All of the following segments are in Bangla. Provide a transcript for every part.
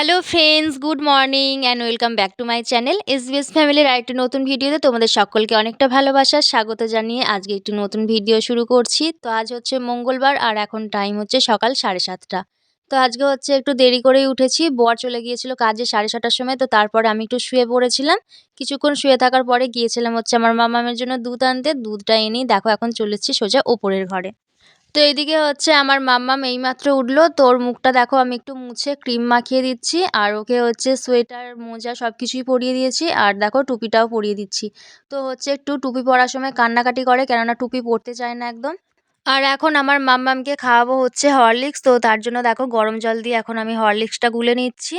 Hello friends, good morning and welcome back to my channel SBS ফ্যামিলির আরেকটি নতুন ভিডিওতে তোমাদের সকলকে অনেকটা ভালোবাসার স্বাগত জানিয়ে আজকে একটি নতুন ভিডিও শুরু করছি। তো আজ হচ্ছে মঙ্গলবার আর এখন টাইম হচ্ছে সকাল 7:30। তো আজকে হচ্ছে একটু দেরি করেই উঠেছি। বর চলে গিয়েছিল কাজে 7:30টার সময়, তো তারপরে আমি একটু শুয়ে পড়েছিলাম। কিছুক্ষণ শুয়ে থাকার পরে গিয়েছিলাম হচ্ছে আমার মামামের জন্য দুধ আনতে। দুধটা এনেই দেখো এখন চলে এসেছি সোজা ওপরের ঘরে। তো এদিকে হচ্ছে আমার মাম্মাম এইমাত্র উঠলো। তো ওর মুখটা দেখো আমি একটু মুছে ক্রিম মাখিয়ে দিচ্ছি। আর ওকে হচ্ছে সোয়েটার, মোজা সবকিছুই পরিয়ে দিয়েছি। আর দেখো টুপিটাও পরিয়ে দিচ্ছি। তো হচ্ছে একটু টুপি পরার সময় কান্নাকাটি করে, কেননা টুপি পরতে চায় না একদম। আর এখন আমার মাম্মামকে খাওয়াবো হচ্ছে হরলিক্স। তো তার জন্য দেখো গরম জল দিয়ে এখন আমি হরলিক্সটা গুলে নিচ্ছি।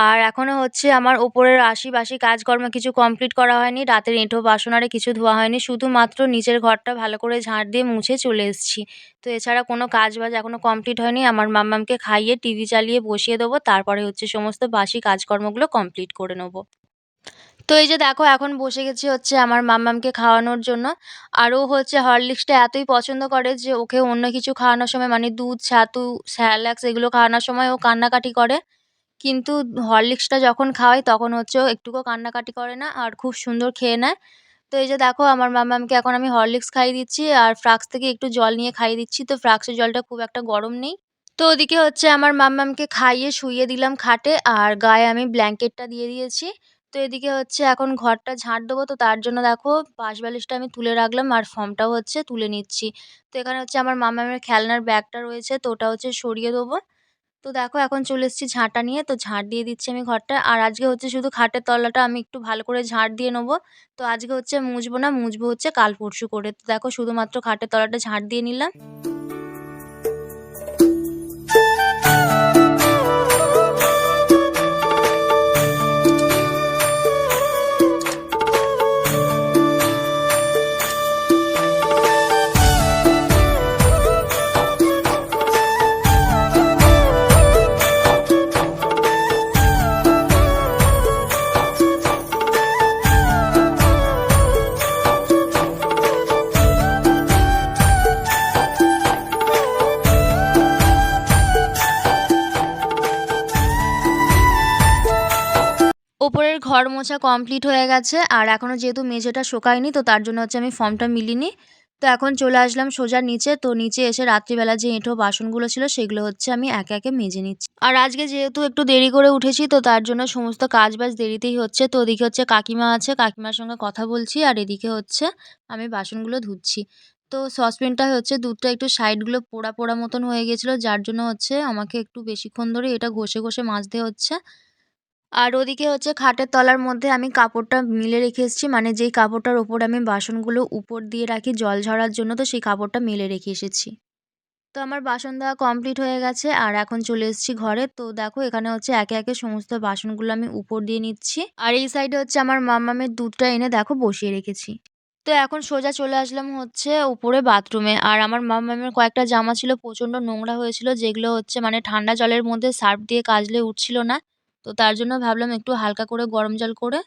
আর এখনও হচ্ছে আমার ওপরের আশি-বাসি কাজকর্ম কিছু কমপ্লিট করা হয়নি। রাতের এঁঠো বাসন আর কিছু ধোয়া হয়নি। শুধুমাত্র নিচের ঘরটা ভালো করে ঝাঁট দিয়ে মুছে চলে এসেছি। তো এছাড়া কোনো কাজ-বাজ এখনও কমপ্লিট হয়নি। আমার মাম্মামকে খাইয়ে টিভি চালিয়ে বসিয়ে দেবো। তারপরে হচ্ছে সমস্ত বাসি কাজকর্মগুলো কমপ্লিট করে নেব। তো এই যে দেখো এখন বসে গেছি হচ্ছে আমার মাম্মামকে খাওয়ানোর জন্য। আর ও হচ্ছে হরলিক্সটা এতই পছন্দ করে যে ওকে অন্য কিছু খাওয়ানোর সময় মানে দুধ, ছাতু, স্যারেলাক্স এগুলো খাওয়ানোর সময় ও কান্নাকাটি করে। কিন্তু হরলিক্সটা যখন খাওয়াই তখন হচ্ছে ও একটুকুও কান্নাকাটি করে না আর খুব সুন্দর খেয়ে নেয়। তো এই যে দেখো আমার মাম্মামকে এখন আমি হরলিক্স খাইয়ে দিচ্ছি আর ফ্লাস্ক থেকে একটু জল নিয়ে খাইয়ে দিচ্ছি। তো ফ্লাস্কের জলটা খুব একটা গরম নেই। তো ওদিকে হচ্ছে আমার মাম্মামকে খাইয়ে শুইয়ে দিলাম খাটে আর গায়ে আমি ব্ল্যাঙ্কেটটা দিয়ে দিয়েছি। তো এদিকে হচ্ছে এখন ঘরটা ঝাঁট দেবো, তো তার জন্য দেখো পাশ বালিশটা আমি তুলে রাখলাম আর ফর্মটাও হচ্ছে তুলে নিচ্ছি। তো এখানে হচ্ছে আমার মাম্মামের খেলনার ব্যাগটা রয়েছে, তো ওটা হচ্ছে সরিয়ে দেবো। তো দেখো এখন চলে এসেছি ঝাঁটা নিয়ে, তো ঝাঁট দিয়ে দিচ্ছি আমি ঘরটা। আর আজকে হচ্ছে শুধু খাটের তলাটা আমি একটু ভালো করে ঝাঁট দিয়ে নেবো। তো আজকে হচ্ছে মুছবো না, মুছবো হচ্ছে কাল পরশু করে। তো দেখো শুধুমাত্র খাটের তলাটা ঝাঁট দিয়ে নিলাম। ওপরের ঘর মোছা কমপ্লিট হয়ে গেছে আর এখনও যেহেতু মেঝেটা শোকায়নি, তো তার জন্য হচ্ছে আমি ফর্মটা মিলিনি। তো এখন চলে আসলাম সোজা নিচে। তো নিচে এসে রাত্রিবেলা যে এঁঠো বাসনগুলো ছিল সেগুলো হচ্ছে আমি একে একে মেজে নিচ্ছি। আর আজকে যেহেতু একটু দেরি করে উঠেছি, তো তার জন্য সমস্ত কাজবাজ দেরিতেই হচ্ছে। তো ওদিকে হচ্ছে কাকিমা আছে, কাকিমার সঙ্গে কথা বলছি আর এদিকে হচ্ছে আমি বাসনগুলো ধুচ্ছি। তো সসপ্যানটা হচ্ছে দুধটা একটু সাইডগুলো পোড়া পোড়া মতন হয়ে গেছিলো, যার জন্য হচ্ছে আমাকে একটু বেশিক্ষণ ধরে এটা ঘষে ঘষে মাজতে হচ্ছে। আর ওদিকে হচ্ছে খাটের তলার মধ্যে আমি কাপড়টা মিলে রেখে এসেছি, মানে যেই কাপড়টার ওপর আমি বাসনগুলো উপর দিয়ে রাখি জল ঝরার জন্য, তো সেই কাপড়টা মেলে রেখে এসেছি। তো আমার বাসন ধোয়া কমপ্লিট হয়ে গেছে আর এখন চলে এসেছি ঘরে। তো দেখো এখানে হচ্ছে একে একে সমস্ত বাসনগুলো আমি উপর দিয়ে নিচ্ছি। আর এই সাইডে হচ্ছে আমার মাম্মামের দুধটা এনে দেখো বসিয়ে রেখেছি। তো এখন সোজা চলে আসলাম হচ্ছে উপরে বাথরুমে। আর আমার মাম্মামের কয়েকটা জামা ছিল প্রচণ্ড নোংরা হয়েছিল, যেগুলো হচ্ছে মানে ঠান্ডা জলের মধ্যে সার্ফ দিয়ে কাচলে উঠছিল না। তো তার জন্য ভাবলাম একটু হালকা করে গরম জল করে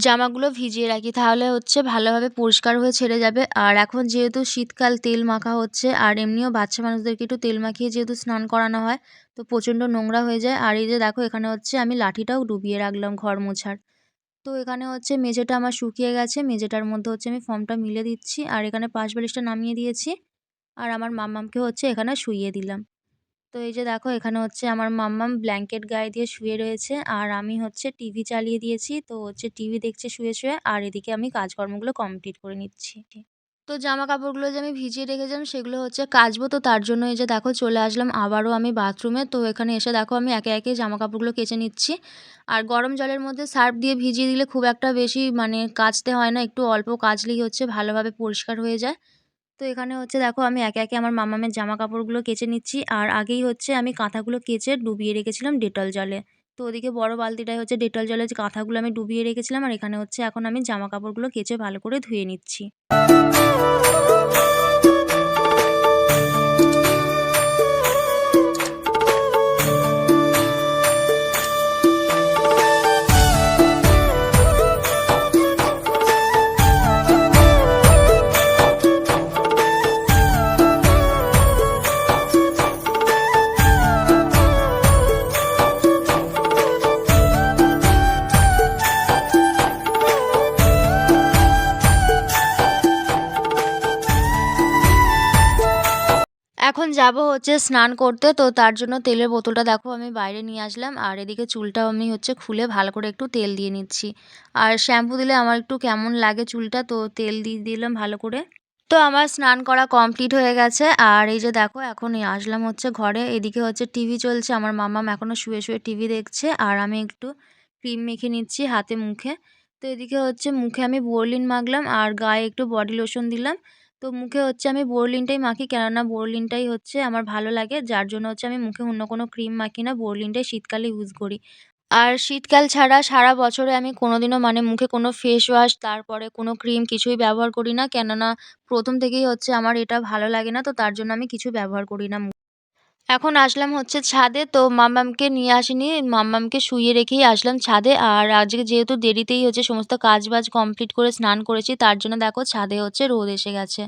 জামাগুলো ভিজিয়ে রাখি, তাহলে হচ্ছে ভালোভাবে পরিষ্কার হয়ে ছেড়ে যাবে। আর এখন যেহেতু শীতকাল তেল মাখা হচ্ছে আর এমনিও বাচ্চা মানুষদেরকে একটু তেল মাখিয়ে যেহেতু স্নান করানো হয়, তো প্রচণ্ড নোংরা হয়ে যায়। আর এই যে দেখো এখানে হচ্ছে আমি লাঠিটাও ডুবিয়ে রাখলাম ঘর মোছার। তো এখানে হচ্ছে মেঝেটা আমার শুকিয়ে গেছে, মেঝেটার মধ্যে হচ্ছে আমি ফর্মটা মিলে দিচ্ছি আর এখানে পাশ বালিশটা নামিয়ে দিয়েছি। আর আমার মাম্মামকে হচ্ছে এখানে শুইয়ে দিলাম। তো এই যে দেখো এখানে হচ্ছে আমার মাম্মাম ব্ল্যাঙ্কেট গায়ে দিয়ে শুয়ে রয়েছে আর আমি হচ্ছে টিভি চালিয়ে দিয়েছি। তো হচ্ছে টিভি দেখছে শুয়ে শুয়ে আর এদিকে আমি কাজকর্মগুলো কমপ্লিট করে নিচ্ছি। তো জামা কাপড়গুলো যে আমি ভিজিয়ে রেখেছিলাম সেগুলো হচ্ছে কাচবো, তো তার জন্য এই যে দেখো চলে আসলাম আবারও আমি বাথরুমে। তো এখানে এসে দেখো আমি একে একে জামা কাপড়গুলো কেচে নিচ্ছি। আর গরম জলের মধ্যে সার্ফ দিয়ে ভিজিয়ে দিলে খুব একটা বেশি মানে কাচতে হয় না, একটু অল্প কাচলেই হচ্ছে ভালোভাবে পরিষ্কার হয়ে যায়। তো এখানে হচ্ছে দেখো আমি একে একে আমার মামামের জামা কাপড়গুলো কেচে নিচ্ছি। আর আগেই হচ্ছে আমি কাঁথাগুলো কেচে ডুবিয়ে রেখেছিলাম ডেটল জলে। তো ওদিকে বড় বালতিটায় হচ্ছে ডেটল জলে যে কাঁথাগুলো আমি ডুবিয়ে রেখেছিলাম আর এখানে হচ্ছে এখন আমি জামা কাপড়গুলো কেচে ভালো করে ধুয়ে নিচ্ছি। যাবো হচ্ছে স্নান করতে, তো তার জন্য তেলের বোতলটা দেখো আমি বাইরে নিয়ে আসলাম। আর এদিকে চুলটাও আমি হচ্ছে খুলে ভালো করে একটু তেল দিয়ে নিচ্ছি। আর শ্যাম্পু দিলে আমার একটু কেমন লাগে চুলটা, তো তেল দিয়ে দিলাম ভালো করে। তো আমার স্নান করা কমপ্লিট হয়ে গেছে। আর এই যে দেখো এখন আসলাম হচ্ছে ঘরে। এদিকে হচ্ছে টিভি চলছে। আমার মাম্মাম এখনও শুয়ে শুয়ে টিভি দেখছে। আর আমি একটু ক্রিম মেখে নিচ্ছি হাতে মুখে। তো এদিকে হচ্ছে মুখে আমি বোরলিন মাখলাম আর গায়ে একটু বডি লোশন দিলাম। তো মুখে হচ্ছে আমি বোরলিনটাই মাখি, কেননা বোরলিনটাই হচ্ছে আমার ভালো লাগে, যার জন্য হচ্ছে আমি মুখে অন্য কোনো ক্রিম মাখি না, বোরলিনটাই শীতকালে ইউজ করি। আর শীতকাল ছাড়া সারা বছরে আমি কোনোদিনও মানে মুখে কোনো ফেস ওয়াশ, তারপরে কোনো ক্রিম কিছুই ব্যবহার করি না। কেননা ১ম থেকেই হচ্ছে আমার এটা ভালো লাগে না। তো তার জন্য আমি কিছু ব্যবহার করি না। এখন আসলাম হচ্ছে ছাদে। তো মাম্মামকে নিয়ে আসিনি। মাম্মামকে শুইয়ে রেখেই আসলাম ছাদে। আর আজকে যেহেতু দেরিতেই হচ্ছে সমস্ত কাজ-বাজ কমপ্লিট করে স্নান করেছি, তার জন্য দেখো ছাদে হচ্ছে রোদ এসে গেছে।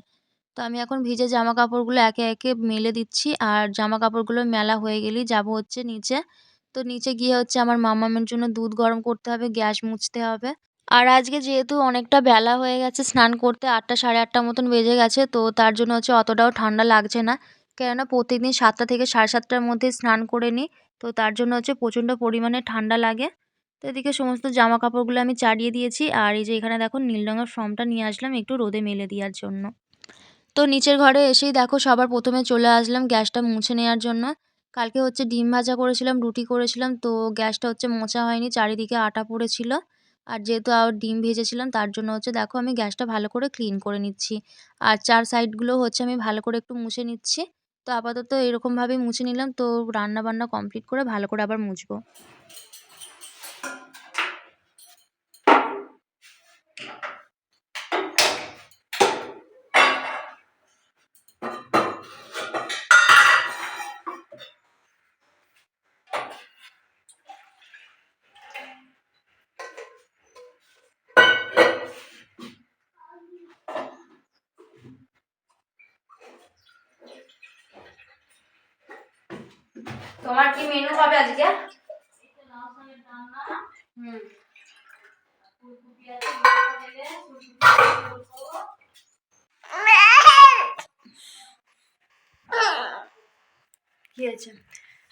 তো আমি এখন ভিজে জামাকাপড়গুলো একে, একে মেলে দিচ্ছি। আর জামাকাপড়গুলো মেলা হয়ে গেলেই যাবো হচ্ছে নিচে। তো নিচে গিয়ে হচ্ছে আমার মামামের জন্য দুধ গরম করতে হবে, গ্যাস মুছতে হবে। আর আজকে যেহেতু অনেকটা বেলা হয়ে গেছে স্নান করতে, ৮টা ৮:৩০ মতন বেজে গেছে। তো তার জন্য হচ্ছে অতটাও ঠান্ডা লাগছে না। কেননা প্রত্যেকদিন ৭টা থেকে ৭:৩০টার মধ্যেই স্নান করে নিই। তো তার জন্য হচ্ছে প্রচণ্ড পরিমাণে ঠান্ডা লাগে। তো এদিকে সমস্ত জামাকাপড়গুলো আমি চাড়িয়ে দিয়েছি। আর এই যে এখানে দেখো নীল রঙের ফর্মটা নিয়ে আসলাম একটু রোদে মেলে দেওয়ার জন্য। তো নিচের ঘরে এসেই দেখো সবার ১ম এ চলে আসলাম গ্যাসটা মুছে নেয়ার জন্য। কালকে হচ্ছে ডিম ভাজা করেছিলাম, রুটি করেছিলাম। তো গ্যাসটা হচ্ছে মোছা হয়নি, চারিদিকে আটা পড়েছিল। আর যেহেতু ডিম ভেজেছিলাম তার জন্য হচ্ছে দেখো আমি গ্যাসটা ভালো করে ক্লিন করে নিচ্ছি। আর ৪ সাইডগুলোও হচ্ছে আমি ভালো করে একটু মুছে নিচ্ছি। তো আপাতত এরকমভাবেই মুছে নিলাম। তো রান্না-বান্না কমপ্লিট করে ভালো করে আবার মুছবো। তোমার কি মেনু হবে আজকে? হুম। কি হয়েছে?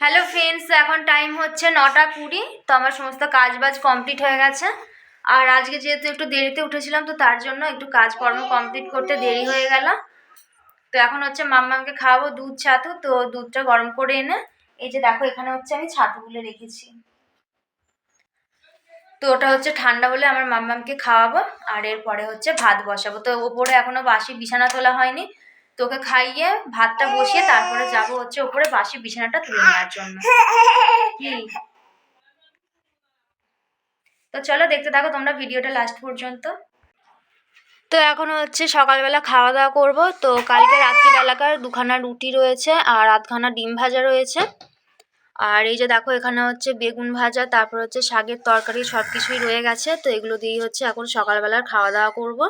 হ্যালো ফ্রেন্ডস, এখন টাইম হচ্ছে ৯টা ২০। তো আমার সমস্ত কাজবাজ কমপ্লিট হয়ে গেছে। আর আজকে যেহেতু একটু দেরিতে উঠেছিলাম, তো তার জন্য একটু কাজকর্ম কমপ্লিট করতে দেরি হয়ে গেল। তো এখন হচ্ছে মাম্মামকে খাওয়াবো দুধ ছাতু। তো দুধটা গরম করে এনে এই যে দেখো এখানে হচ্ছে আমি ছাতুগুলো রেখেছি। তো ওটা হচ্ছে ঠান্ডা হলে আমার মাম্মামকে খাওয়াবো। আর এরপরে হচ্ছে ভাত বসাবো। তো ওপরে এখনো বাসি বিছানা তোলা হয়নি। তোকে খাইয়ে ভাতটা বসিয়ে তারপরে যাবো হচ্ছে ওপরে বাসি বিছানাটা তুলে নেওয়ার জন্য। কি? তো চলো দেখতে থাকো তোমরা ভিডিওটা লাস্ট পর্যন্ত। তো এখন হচ্ছে সকালবেলা খাওয়া দাওয়া করবো। তো কালকে রাত্রিবেলাকার 2খানা রুটি রয়েছে আর 8খানা ডিম ভাজা রয়েছে। আর এই যে দেখো এখানে হচ্ছে বেগুন ভাজা, তারপর হচ্ছে শাকের তরকারি, সব কিছুই রয়ে গেছে। তো এগুলো দিয়েই হচ্ছে এখন সকালবেলার খাওয়া দাওয়া করব।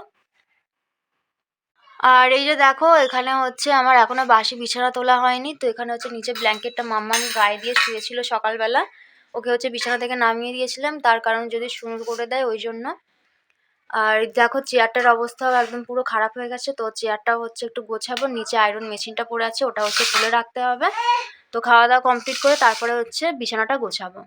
আর এই যে দেখো এখানে হচ্ছে আমার এখনো বাসি বিছানা তোলা হয়নি। তো এখানে হচ্ছে নিচে ব্ল্যাঙ্কেটটা মাম্মামি গায়ে দিয়ে শুয়েছিল সকালবেলা। ওকে হচ্ছে বিছানা থেকে নামিয়ে দিয়েছিলাম, তার কারণ যদি সুন্দর করে দেয় ওই জন্য। আর দেখো চেয়ারটার অবস্থাও একদম পুরো খারাপ হয়ে গেছে। তো চেয়ারটাও হচ্ছে একটু গোছাবো, নিচে আয়রন মেশিনটা পড়ে আছে ওটা হচ্ছে তুলে রাখতে হবে। তো খাওয়া দাওয়া কমপ্লিট করে তারপরে হচ্ছে বিছানাটা গোছাবো।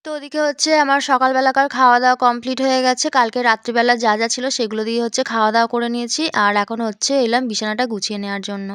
তো ওদিকে হচ্ছে আমার সকালবেলাকার খাওয়া দাওয়া কমপ্লিট হয়ে গেছে। কালকে রাত্রিবেলা যা যা ছিল সেগুলো দিয়ে হচ্ছে খাওয়া দাওয়া করে নিয়েছি। আর এখন হচ্ছে এলাম বিছানাটা গুছিয়ে নেওয়ার জন্য।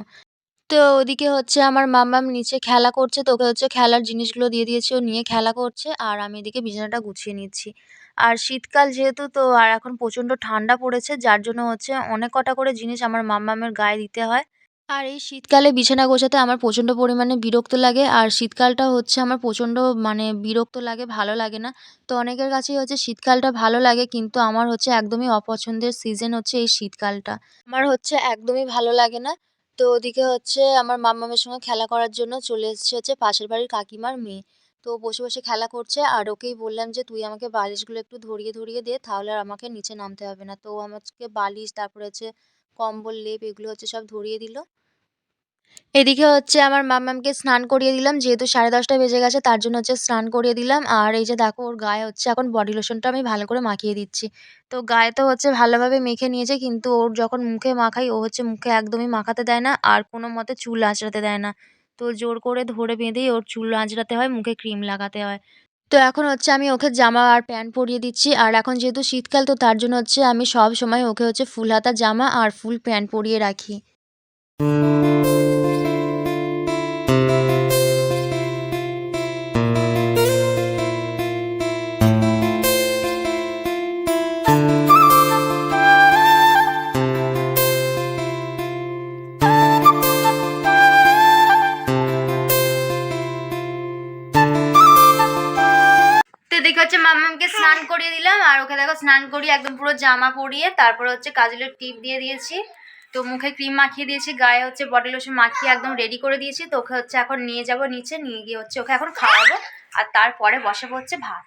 তো ওদিকে হচ্ছে আমার মাম্মাম নিচে খেলা করছে। তো ওকে হচ্ছে খেলার জিনিসগুলো দিয়ে দিয়েছি, ও নিয়ে খেলা করছে। আর আমি এদিকে বিছানাটা গুছিয়ে নিচ্ছি। আর শীতকাল যেহেতু, তো আর এখন প্রচণ্ড ঠান্ডা পড়েছে, যার জন্য হচ্ছে অনেক কটা করে জিনিস আমার মাম্মামের গায়ে দিতে হয়। আর এই শীতকালে বিছানা গোছাতে আমার প্রচণ্ড পরিমাণে বিরক্ত লাগে। আর শীতকালটা হচ্ছে আমার প্রচণ্ড মানে বিরক্ত লাগে, ভালো লাগে না। তো অনেকের কাছেই হচ্ছে শীতকালটা ভালো লাগে, কিন্তু আমার হচ্ছে একদমই অপছন্দের সিজন হচ্ছে এই শীতকালটা। আমার হচ্ছে একদমই ভালো লাগে না। তো ওদিকে হচ্ছে আমার মাম্মামের সঙ্গে খেলা করার জন্য চলে এসেছে হচ্ছে পাশের বাড়ির কাকিমার মেয়ে। তো বসে, বসে খেলা করছে। আর ওকেই বললাম যে, "তুই আমাকে বালিশগুলো একটু ধরিয়ে, ধরিয়ে দে, তাহলে আর আমাকে নিচে নামতে হবে না।" তো ও আমাকে বালিশ, তারপরে হচ্ছে কম্বল, লেপ এগুলো হচ্ছে সব ধরিয়ে দিল। এদিকে হচ্ছে আমার মাম্মামকে স্নান করিয়ে দিলাম। যেহেতু 10:30 বেজে গেছে তার জন্য হচ্ছে স্নান করিয়ে দিলাম। আর এই যে দেখো ওর গায়ে হচ্ছে এখন বডি লোশনটা আমি ভালো করে মাখিয়ে দিচ্ছি। তো গায়ে তো হচ্ছে ভালোভাবে মেখে নিয়েছে, কিন্তু ওর যখন মুখে মাখাই ও হচ্ছে মুখে একদমই মাখাতে দেয় না আর কোনো মতে চুল আঁচড়াতে দেয় না। তো জোর করে ধরে বেঁধেই ওর চুল আঁচড়াতে হয়, মুখে ক্রিম লাগাতে হয়। তো এখন হচ্ছে আমি ওকে জামা আর প্যান্ট পরিয়ে দিচ্ছি। আর এখন যেহেতু শীতকাল, তো তার জন্য হচ্ছে আমি সবসময় ওকে হচ্ছে ফুল হাতা জামা আর ফুল প্যান্ট পরিয়ে রাখি। তো এদিকে হচ্ছে মাম্মামকে স্নান করিয়ে দিলাম, আর ওকে দেখো স্নান করিয়ে একদম পুরো জামা পরিয়ে তারপরে হচ্ছে কাজলের টিপ দিয়ে দিয়েছি। তো মুখে ক্রিম মাখিয়ে দিয়েছি, গায়ে হচ্ছে বডি লোশন মাখিয়ে একদম রেডি করে দিয়েছি। তো ওকে হচ্ছে এখন নিয়ে যাব নিচে, নিয়ে গিয়ে হচ্ছে ওকে এখন খাওয়াবো, আর তারপরে বসাবো হচ্ছে ভাত।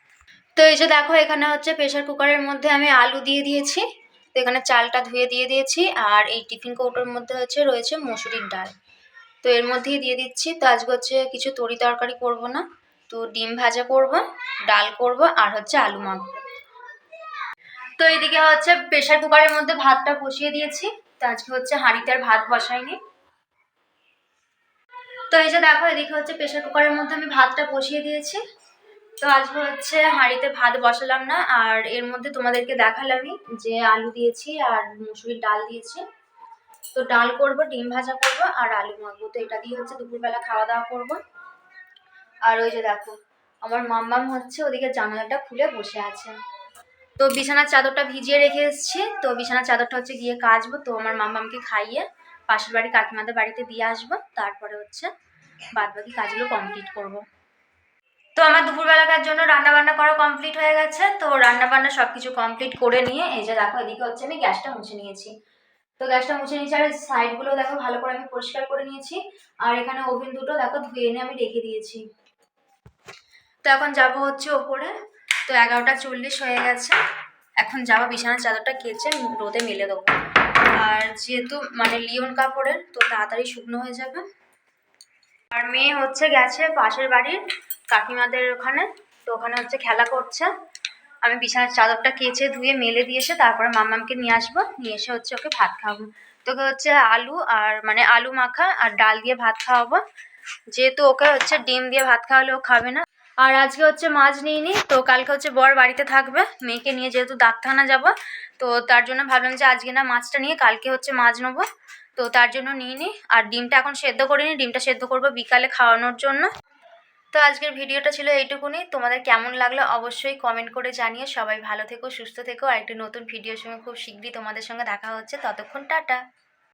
তো এই যে দেখো এখানে হচ্ছে প্রেশার কুকারের মধ্যে আমি আলু দিয়ে দিয়েছি। তো এখানে চালটা ধুয়ে দিয়ে দিয়েছি, আর এই টিফিন কৌটোর মধ্যে হচ্ছে রয়েছে মসুরির ডাল। তো এর মধ্যেই দিয়ে দিচ্ছি। তো আজকে হচ্ছে কিছু তরি তরকারি করব না, তো ডিম ভাজা করব, ডাল করব, আর হচ্ছে আলু মাখবো। তো এইদিকে হচ্ছে প্রেশার কুকারের মধ্যে ভাতটা বসিয়ে দিয়েছি। তো আজকে হচ্ছে হাঁড়িতে আর ভাত বসাইনি। তো এই যে দেখো এদিকে হচ্ছে প্রেশার কুকারের মধ্যে আমি ভাতটা বসিয়ে দিয়েছি। তো আজকে হচ্ছে হাঁড়িতে ভাত বসালাম না, আর এর মধ্যে তোমাদেরকে দেখালামই যে আলু দিয়েছি আর মুসুরির ডাল দিয়েছি। তো ডাল করব, ডিম ভাজা করব, আর আলু মাখবো। তো এটা দিয়ে হচ্ছে দুপুরবেলা খাওয়া দাওয়া করব। আর ওই যে দেখো আমার মাম্মাম হচ্ছে ওদিকে জানালাটা খুলে বসে আছে। তো বিছানার চাদরটা ভিজিয়ে রেখে এসেছি। তো বিছানার চাদরটা হচ্ছে গিয়ে কাচবো। তো আমার মাম্মামকে খাইয়ে পাশের বাড়ি কাকিমাদের বাড়িতে দিয়ে আসবো, তারপরে হচ্ছে বাদ বাকি কাজগুলো কমপ্লিট করব। তো আমার দুপুরবেলাকার জন্য রান্না বান্না করা কমপ্লিট হয়ে গেছে। তো রান্না বান্না সবকিছু কমপ্লিট করে নিয়ে এই যে দেখো এদিকে হচ্ছে আমি গ্যাসটা মুছে নিয়েছি। তো গ্যাসটা মুছে নিয়েছি, আর সাইডগুলো দেখো ভালো করে আমি পরিষ্কার করে নিয়েছি। আর এখানে ওভেন দুটো দেখো ধুয়ে এনে আমি রেখে দিয়েছি। তো এখন যাব হচ্ছে ওপরে। তো 11টা 40 হয়ে গেছে। এখন যাবো বিছানার চাদরটা কেচে রোদে মেলে দেবো। আর যেহেতু মানে লিওন কাপড়ের, তো তাড়াতাড়ি শুকনো হয়ে যাবে। আর মেয়ে হচ্ছে গেছে পাশের বাড়ির কাকিমাদের ওখানে। তো ওখানে হচ্ছে খেলা করছে। আমি বিছানার চাদরটা কেচে ধুয়ে মেলে দিয়ে এসে তারপরে মাম্মামকে নিয়ে আসবো, নিয়ে এসে হচ্ছে ওকে ভাত খাওয়াবো। তোকে হচ্ছে আলু আর মানে আলু মাখা আর ডাল দিয়ে ভাত খাওয়াবো, যেহেতু ওকে হচ্ছে ডিম দিয়ে ভাত খাওয়ালে ও খাবে না। আর আজকে হচ্ছে মাছ নিইনি, তো কালকে হচ্ছে বর বাড়িতে থাকবে, মেয়েকে নিয়ে যেহেতু ডাক্তারখানা যাব, তো তার জন্য ভাবলাম যে আজকে না মাছটা নিয়ে কালকে হচ্ছে মাছ নেবো। তো তার জন্য নিইনি। আর ডিমটা এখন সেদ্ধ করিনি, ডিমটা সেদ্ধ করবো বিকালে খাওয়ানোর জন্য। তো আজকের ভিডিওটা ছিল এইটুকুনি। তোমাদের কেমন লাগলো অবশ্যই কমেন্ট করে জানিয়ে। সবাই ভালো থেকো, সুস্থ থেকো। আর একটি নতুন ভিডিওর সঙ্গে খুব শীঘ্রই তোমাদের সঙ্গে দেখা হচ্ছে। ততক্ষণ টাটা।